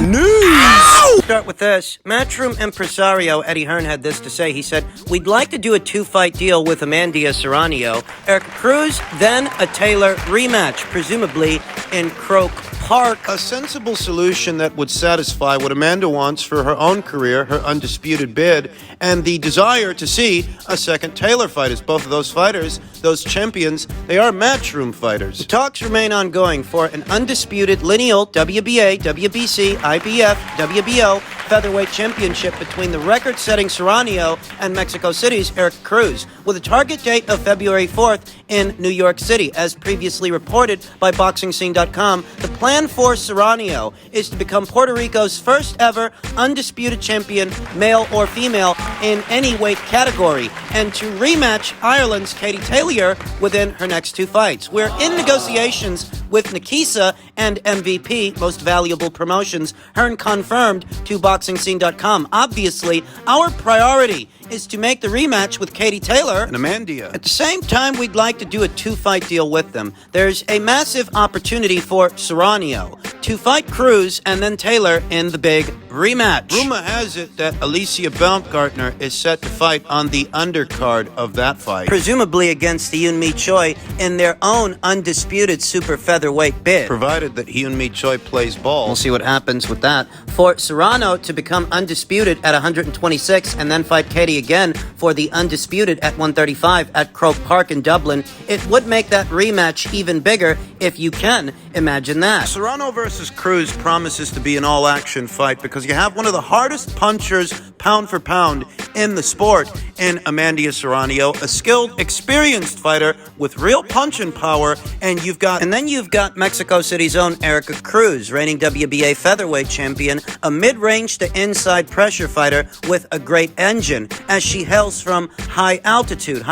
News! Ow! Start with this. Matchroom impresario Eddie Hearn had this to say. He said, "We'd like to do a 2-fight deal with Amanda Serrano, Erica Cruz, then a Taylor rematch, presumably in Croke Park." A sensible solution that would satisfy what Amanda wants for her own career, her undisputed bid, and the desire to see a second Taylor fight. As both of those fighters, those champions, they are Matchroom fighters. The talks remain ongoing for an undisputed lineal WBA, WBC, IBF, WBO featherweight championship between the record-setting Serrano and Mexico City's Erica Cruz, with a target date of February 4th in New York City. As previously reported by BoxingScene.com, the plan for Serrano is to become Puerto Rico's first ever undisputed champion, male or female, in any weight category, and to rematch Ireland's Katie Taylor within her next 2 fights. We're in negotiations with Nikisa and MVP, Most Valuable Promotions, Hearn confirmed to BoxingScene.com. Obviously, our priority is to make the rematch with Katie Taylor and Amanda. At the same time, we'd like to do a 2-fight deal with them. There's a massive opportunity for Serrano to fight Cruz and then Taylor in the big rematch. Rumor has it that Alicia Baumgartner is set to fight on the undercard of that fight, presumably against Hyun-Mi Choi in their own undisputed super featherweight bid, provided that Hyun-Mi Choi plays ball. We'll see what happens with that. For Serrano to become undisputed at 126 and then fight Katie again for the undisputed at 135 at Croke Park in Dublin, it would make that rematch even bigger, if you can imagine that. Serrano versus Cruz promises to be an all-action fight because you have one of the hardest punchers pound for pound in the sport in Amanda Serrano, a skilled, experienced fighter with real punching power, and then you've got Mexico City's own Erica Cruz, reigning WBA featherweight champion, a mid-range to inside pressure fighter with a great engine, as she hails from high altitude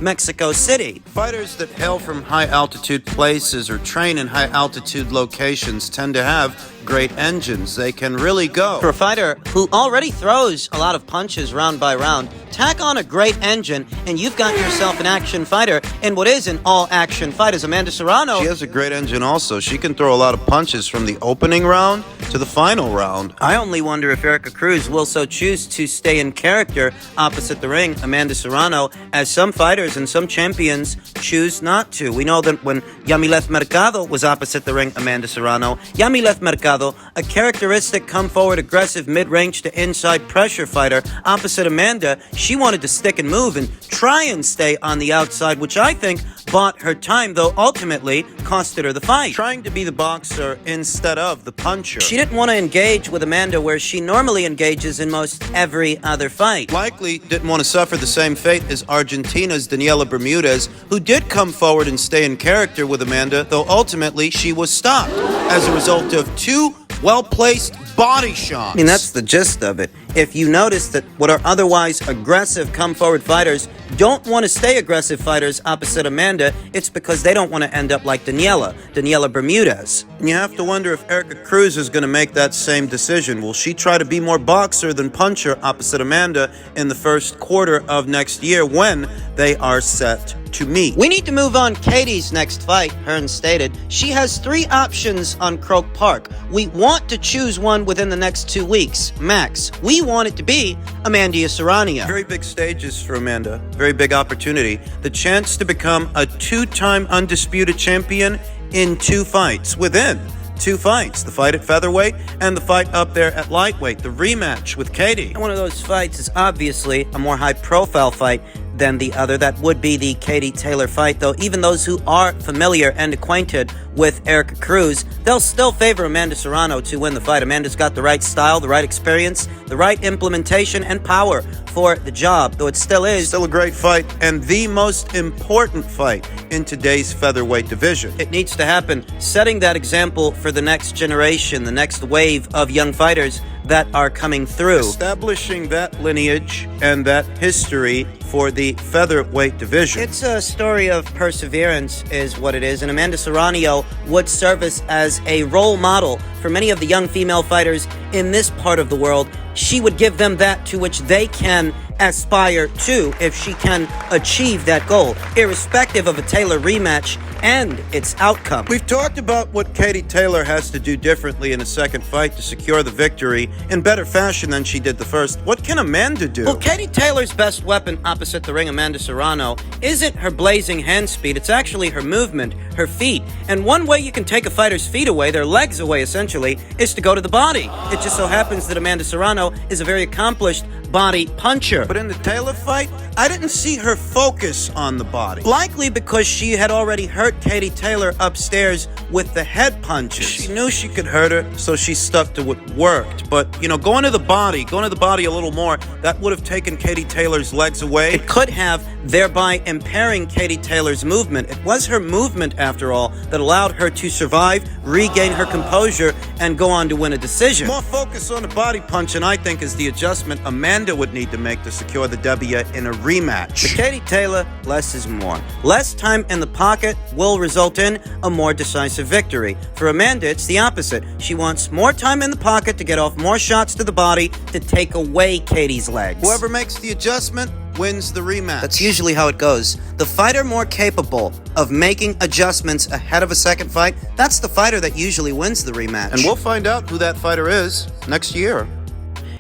Mexico City. Fighters that hail from high altitude places or train in high altitude locations tend to have great engines. They can really go. For a fighter who already throws a lot of punches round by round, tack on a great engine and you've got yourself an action fighter in what is an all-action fight. As Amanda Serrano, she has a great engine also. She can throw a lot of punches from the opening round to the final round. I only wonder if Erica Cruz will so choose to stay in character opposite the ring, Amanda Serrano, as some fighters and some champions choose not to. We know that when Yamileth Mercado was opposite the ring, Amanda Serrano, Yamileth Mercado, a characteristic come-forward, aggressive, mid-range to inside pressure fighter, opposite Amanda, she wanted to stick and move and try and stay on the outside, which I think bought her time, though ultimately costed her the fight. Trying to be the boxer instead of the puncher. She didn't want to engage with Amanda where she normally engages in most every other fight. Likely didn't want to suffer the same fate as Argentina's Daniela Bermudez, who did come forward and stay in character with Amanda, though ultimately she was stopped as a result of 2 well-placed body shots. I mean, that's the gist of it. If you notice that what are otherwise aggressive come-forward fighters don't want to stay aggressive fighters opposite Amanda, it's because they don't want to end up like Daniela Bermudez. And you have to wonder if Erica Cruz is going to make that same decision. Will she try to be more boxer than puncher opposite Amanda in the first quarter of next year when they are set to meet? We need to move on. Katie's next fight, Hearn stated. She has 3 options on Croke Park. We want to choose one within the next 2 weeks, max. We want it to be Amanda Serrano. Very big stages for Amanda. Very big opportunity. The chance to become a 2-time undisputed champion in 2 fights. Within 2 fights. The fight at featherweight and the fight up there at lightweight. The rematch with Katie. And one of those fights is obviously a more high-profile fight than the other. That would be the Katie Taylor fight, though even those who are familiar and acquainted with Erica Cruz, they'll still favor Amanda Serrano to win the fight. Amanda's got the right style, the right experience, the right implementation and power for the job, though it still is a great fight and the most important fight in today's featherweight division. It needs to happen, setting that example for the next generation, the next wave of young fighters that are coming through. Establishing that lineage and that history for the featherweight division. It's a story of perseverance is what it is, and Amanda Serrano would serve as a role model for many of the young female fighters in this part of the world. She would give them that to which they can aspire to if she can achieve that goal. Irrespective of a Taylor rematch, and its outcome. We've talked about what Katie Taylor has to do differently in a second fight to secure the victory in better fashion than she did the first. What can Amanda do? Well, Katie Taylor's best weapon opposite the ring, Amanda Serrano, isn't her blazing hand speed. It's actually her movement, her feet. And one way you can take a fighter's feet away, their legs away essentially, is to go to the body. It just so happens that Amanda Serrano is a very accomplished body puncher. But in the Taylor fight, I didn't see her focus on the body. Likely because she had already hurt Katie Taylor upstairs with the head punches. She knew she could hurt her, so she stuck to what worked. But, going to the body a little more, that would have taken Katie Taylor's legs away. It could have, thereby impairing Katie Taylor's movement. It was her movement, after all, that allowed her to survive, regain her composure, and go on to win a decision. More focus on the body punch, and I think is the adjustment Amanda would need to make to secure the W in a rematch. For Katie Taylor, less is more. Less time in the pocket will result in a more decisive victory. For Amanda, it's the opposite. She wants more time in the pocket to get off more shots to the body to take away Katie's legs. Whoever makes the adjustment wins the rematch. That's usually how it goes. The fighter more capable of making adjustments ahead of a second fight, that's the fighter that usually wins the rematch. And we'll find out who that fighter is next year.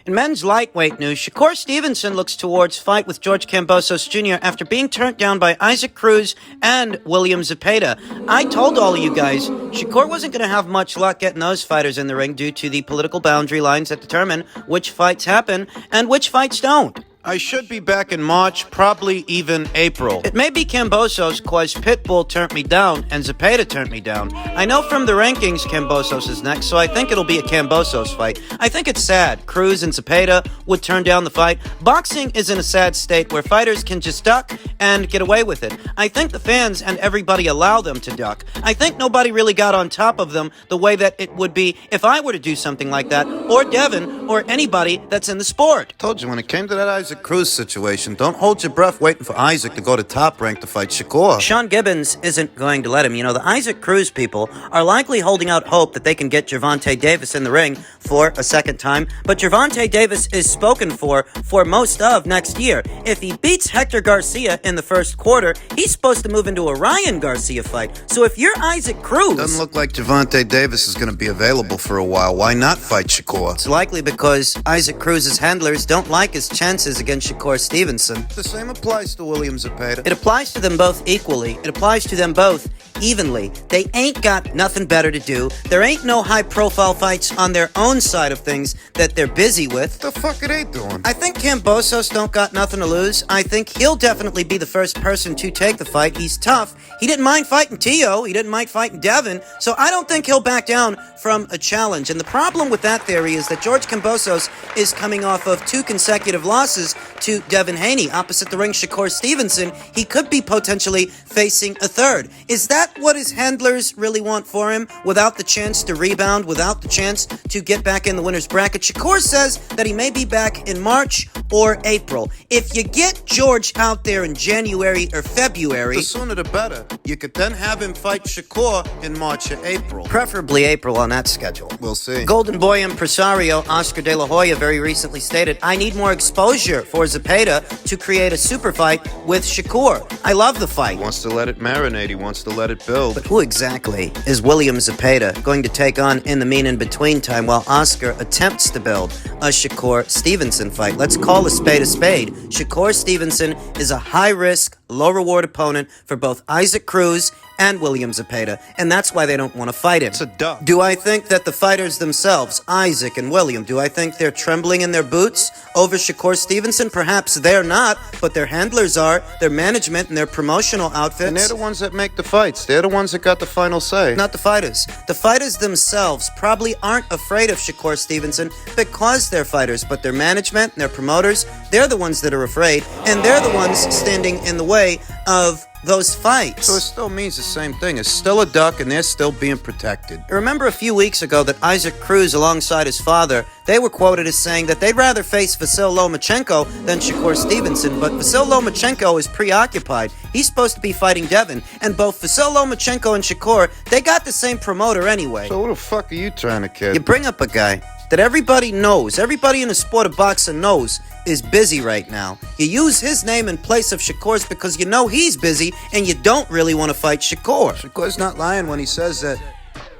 In men's lightweight news, Shakur Stevenson looks towards fight with George Kambosos Jr. after being turned down by Isaac Cruz and William Zepeda. I told all of you guys, Shakur wasn't going to have much luck getting those fighters in the ring due to the political boundary lines that determine which fights happen and which fights don't. I should be back in March, probably even April. It may be Kambosos cause Pitbull turned me down and Zepeda turned me down. I know from the rankings Kambosos is next, so I think it'll be a Kambosos fight. I think it's sad. Cruz and Zepeda would turn down the fight. Boxing is in a sad state where fighters can just duck and get away with it. I think the fans and everybody allow them to duck. I think nobody really got on top of them the way that it would be if I were to do something like that, or Devin, or anybody that's in the sport. Told you, when it came to that Isaac Cruz situation, don't hold your breath waiting for Isaac to go to Top Rank to fight Shakur. Sean Gibbons isn't going to let him. The Isaac Cruz people are likely holding out hope that they can get Gervonta Davis in the ring for a second time, but Gervonta Davis is spoken for most of next year. If he beats Hector Garcia in the first quarter, he's supposed to move into a Ryan Garcia fight. So if you're Isaac Cruz... Doesn't look like Gervonta Davis is going to be available for a while. Why not fight Shakur? It's likely because Isaac Cruz's handlers don't like his chances against Shakur Stevenson. The same applies to William Zepeda. It applies to them both equally. It applies to them both evenly. They ain't got nothing better to do. There ain't no high-profile fights on their own side of things that they're busy with. What the fuck are they doing? I think Kambosos don't got nothing to lose. I think he'll definitely be the first person to take the fight. He's tough. He didn't mind fighting Tio. He didn't mind fighting Devin. So I don't think he'll back down from a challenge. And the problem with that theory is that George Kambosos is coming off of 2 consecutive losses to Devin Haney. Opposite the ring, Shakur Stevenson, he could be potentially facing a third. Is that what his handlers really want for him? Without the chance to rebound, without the chance to get back in the winner's bracket? Shakur says that he may be back in March or April. If you get George out there in January or February... The sooner the better. You could then have him fight Shakur in March or April. Preferably April on that schedule. We'll see. Golden Boy impresario Oscar De La Hoya very recently stated, I need more exposure for Zepeda to create a super fight with Shakur. I love the fight. He wants to let it marinate. He wants to let it build. But who exactly is William Zepeda going to take on in the mean in-between time while Oscar attempts to build a Shakur Stevenson fight? Let's call a spade a spade. Shakur Stevenson is a high-risk, low-reward opponent for both Isaac Cruz and William Zepeda, and that's why they don't want to fight him. It's a duck. Do I think that the fighters themselves, Isaac and William, do I think they're trembling in their boots over Shakur Stevenson? Perhaps they're not, but their handlers are, their management and their promotional outfits. And they're the ones that make the fights. They're the ones that got the final say. Not the fighters. The fighters themselves probably aren't afraid of Shakur Stevenson because they're fighters, but their management and their promoters, they're the ones that are afraid, and they're the ones standing in the way of those fights. So it still means the same thing. It's still a duck, and they're still being protected. Remember a few weeks ago that Isaac Cruz, alongside his father, they were quoted as saying that they'd rather face Vasyl Lomachenko than Shakur Stevenson, but Vasyl Lomachenko is preoccupied. He's supposed to be fighting Devin, and both Vasyl Lomachenko and Shakur, they got the same promoter anyway. So what the fuck are you trying to kid? You bring up a guy that everybody knows, everybody in the sport of boxing knows is busy right now. You use his name in place of Shakur's because you know he's busy and you don't really want to fight Shakur. Shakur's not lying when he says that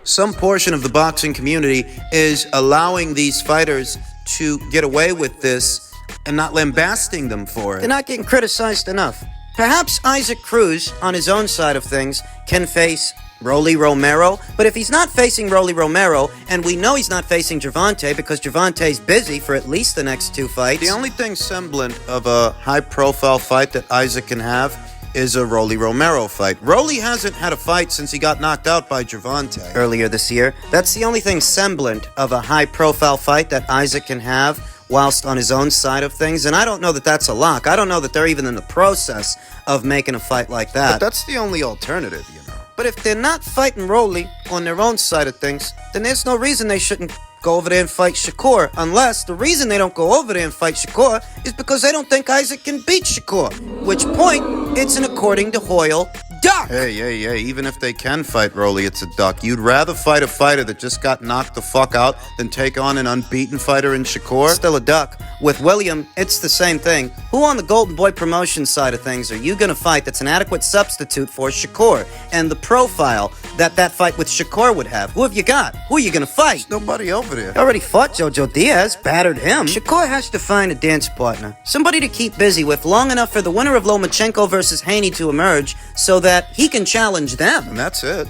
some portion of the boxing community is allowing these fighters to get away with this and not lambasting them for it. They're not getting criticized enough. Perhaps Isaac Cruz, on his own side of things, can face Rolly Romero, but if he's not facing Rolly Romero, and we know he's not facing Gervonta because Gervonta's busy for at least the next 2 fights. The only thing semblant of a high-profile fight that Isaac can have is a Rolly Romero fight. Rolly hasn't had a fight since he got knocked out by Gervonta earlier this year. That's the only thing semblant of a high-profile fight that Isaac can have whilst on his own side of things, and I don't know that that's a lock. I don't know that they're even in the process of making a fight like that. But that's the only alternative, you know. But if they're not fighting Rolly on their own side of things, then there's no reason they shouldn't go over there and fight Shakur, unless the reason they don't go over there and fight Shakur is because they don't think Isaac can beat Shakur, which point, it's an according to Hoyle, duck. Hey, even if they can fight Rolly, it's a duck. You'd rather fight a fighter that just got knocked the fuck out than take on an unbeaten fighter in Shakur? Still a duck. With William, it's the same thing. Who on the Golden Boy promotion side of things are you going to fight that's an adequate substitute for Shakur? And the profile that fight with Shakur would have. Who have you got? Who are you going to fight? There's nobody over there. He already fought Jojo Diaz, battered him. Shakur has to find a dance partner. Somebody to keep busy with long enough for the winner of Lomachenko versus Haney to emerge so that he can challenge them. And that's it.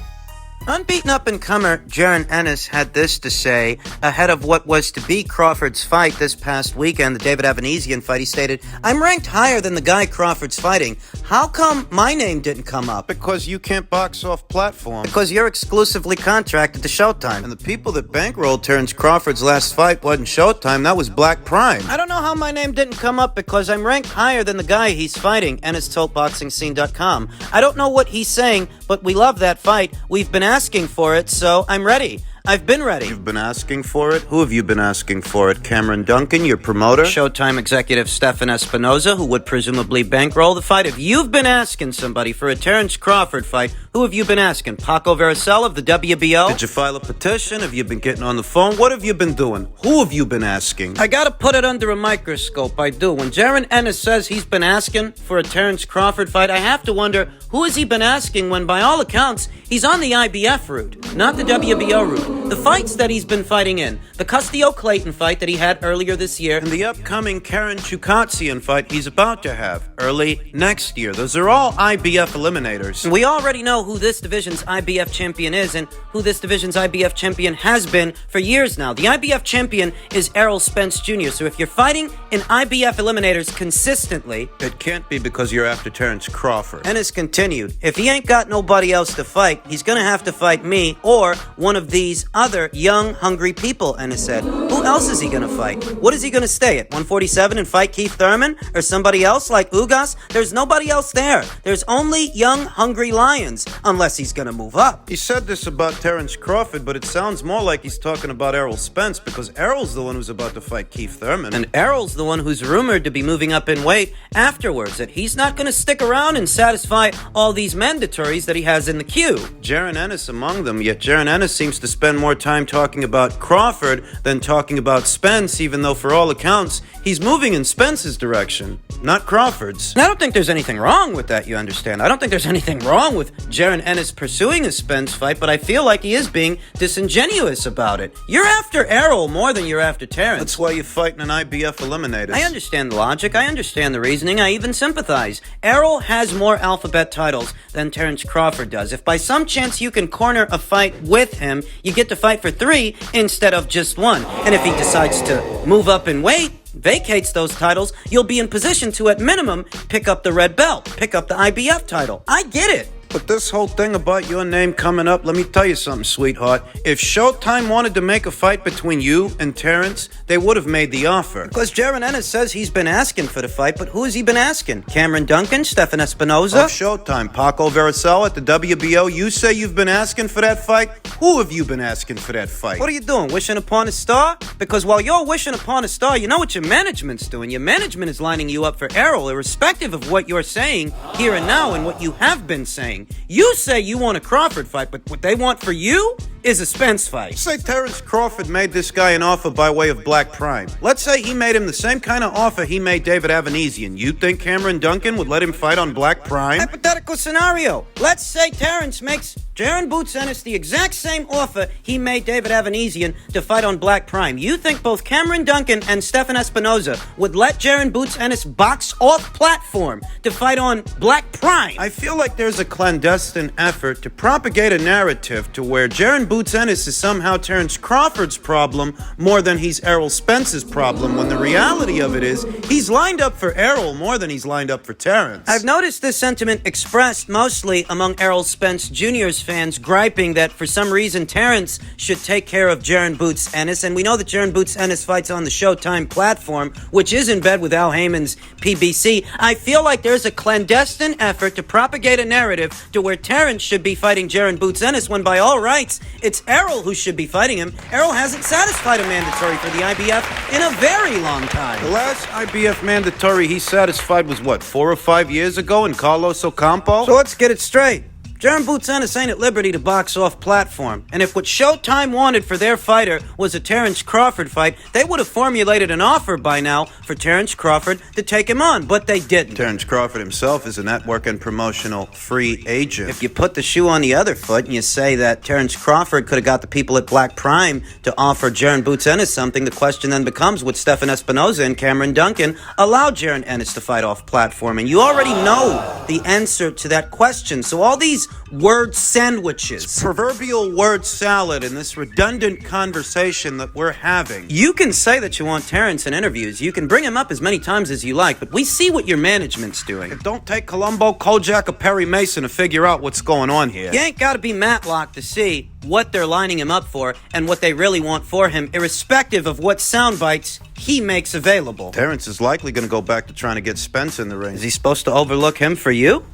Unbeaten up-and-comer Jaron Ennis had this to say ahead of what was to be Crawford's fight this past weekend, the David Avanesian fight. He stated, "I'm ranked higher than the guy Crawford's fighting. How come my name didn't come up?" Because you can't box off platform. Because you're exclusively contracted to Showtime. And the people that bankrolled Terrence Crawford's last fight wasn't Showtime, that was Black Prime. I don't know how my name didn't come up because I'm ranked higher than the guy he's fighting, Ennis told BoxingScene.com. I don't know what he's saying, but we love that fight. We've been asking for it, so I'm ready. I've been ready. You've been asking for it? Who have you been asking for it? Cameron Duncan, your promoter? Showtime executive Stefan Espinoza, who would presumably bankroll the fight. If you've been asking somebody for a Terrence Crawford fight, who have you been asking? Paco Veracel of the WBO? Did you file a petition? Have you been getting on the phone? What have you been doing? Who have you been asking? I gotta put it under a microscope, I do. When Jaron Ennis says he's been asking for a Terrence Crawford fight, I have to wonder, who has he been asking when, by all accounts, he's on the IBF route, not the WBO route? The fights that he's been fighting in, the Castillo-Clayton fight that he had earlier this year, and the upcoming Karen Chukatsian fight he's about to have early next year. Those are all IBF eliminators. We already know who this division's IBF champion is and who this division's IBF champion has been for years now. The IBF champion is Errol Spence Jr., so if you're fighting in IBF eliminators consistently, it can't be because you're after Terrence Crawford. Ennis continued, if he ain't got nobody else to fight, he's gonna have to fight me or one of these other young, hungry people, Ennis said. Who else is he gonna fight? What is he gonna stay at 147 and fight Keith Thurman or somebody else like Ugas? There's nobody else there. There's only young, hungry lions, unless he's gonna move up. He said this about Terrence Crawford, but it sounds more like he's talking about Errol Spence because Errol's the one who's about to fight Keith Thurman. And Errol's the one who's rumored to be moving up in weight afterwards, that he's not gonna stick around and satisfy all these mandatories that he has in the queue. Jaron Ennis among them, yet Jaron Ennis seems to spend more time talking about Crawford than talking about Spence, even though for all accounts, he's moving in Spence's direction, not Crawford's. And I don't think there's anything wrong with that, you understand. I don't think there's anything wrong with Jaron Ennis pursuing a Spence fight, but I feel like he is being disingenuous about it. You're after Errol more than you're after Terrence. That's why you're fighting an IBF eliminator. I understand the logic, I understand the reasoning, I even sympathize. Errol has more alphabet titles than Terrence Crawford does. If by some chance you can corner a fight with him, you get to fight for 3 instead of just 1. And if he decides to move up in weight, vacates those titles, you'll be in position to, at minimum, pick up the red belt, pick up the IBF title. I get it. But this whole thing about your name coming up, let me tell you something, sweetheart. If Showtime wanted to make a fight between you and Terrence, they would have made the offer. Because Jaron Ennis says he's been asking for the fight, but who has he been asking? Cameron Duncan? Stephen Espinoza? Of Showtime. Paco Varicella at the WBO. You say you've been asking for that fight? Who have you been asking for that fight? What are you doing, wishing upon a star? Because while you're wishing upon a star, you know what your management's doing. Your management is lining you up for Errol, irrespective of what you're saying here and now and what you have been saying. You say you want a Crawford fight, but what they want for you is a Spence fight. Say Terrence Crawford made this guy an offer by way of Black Prime. Let's say he made him the same kind of offer he made David Avanesian. You think Cameron Duncan would let him fight on Black Prime? Hypothetical scenario. Let's say Terrence makes Jaron Boots Ennis the exact same offer he made David Avanesian to fight on Black Prime. You think both Cameron Duncan and Stephen Espinoza would let Jaron Boots Ennis box off platform to fight on Black Prime? I feel like there's a clandestine effort to propagate a narrative to where Jaron Boots Ennis is somehow Terrence Crawford's problem more than he's Errol Spence's problem, when the reality of it is he's lined up for Errol more than he's lined up for Terrence. I've noticed this sentiment expressed mostly among Errol Spence Jr.'s fans, griping that for some reason Terrence should take care of Jaron Boots Ennis, and we know that Jaron Boots Ennis fights on the Showtime platform, which is in bed with Al Heyman's PBC. I feel like there's a clandestine effort to propagate a narrative to where Terrence should be fighting Jaron Boots Ennis, when by all rights, it's Errol who should be fighting him. Errol hasn't satisfied a mandatory for the IBF in a very long time. The last IBF mandatory he satisfied was what, 4 or 5 years ago in Carlos Ocampo? So let's get it straight. Jaron Boots Ennis ain't at liberty to box off platform. And if what Showtime wanted for their fighter was a Terrence Crawford fight, they would have formulated an offer by now for Terrence Crawford to take him on, but they didn't. Terrence Crawford himself is a network and promotional free agent. If you put the shoe on the other foot and you say that Terrence Crawford could have got the people at Black Prime to offer Jaron Boots Ennis something, the question then becomes, would Stephen Espinoza and Cameron Duncan allow Jaron Ennis to fight off platform? And you already know the answer to that question. So all these word sandwiches, it's proverbial word salad in this redundant conversation that we're having. You can say that you want Terrence in interviews. You can bring him up as many times as you like, but we see what your management's doing. It don't take Columbo, Kojak, or Perry Mason to figure out what's going on here. You ain't got to be Matlock to see what they're lining him up for and what they really want for him, irrespective of what sound bites he makes available. Terrence is likely going to go back to trying to get Spence in the ring. Is he supposed to overlook him for you?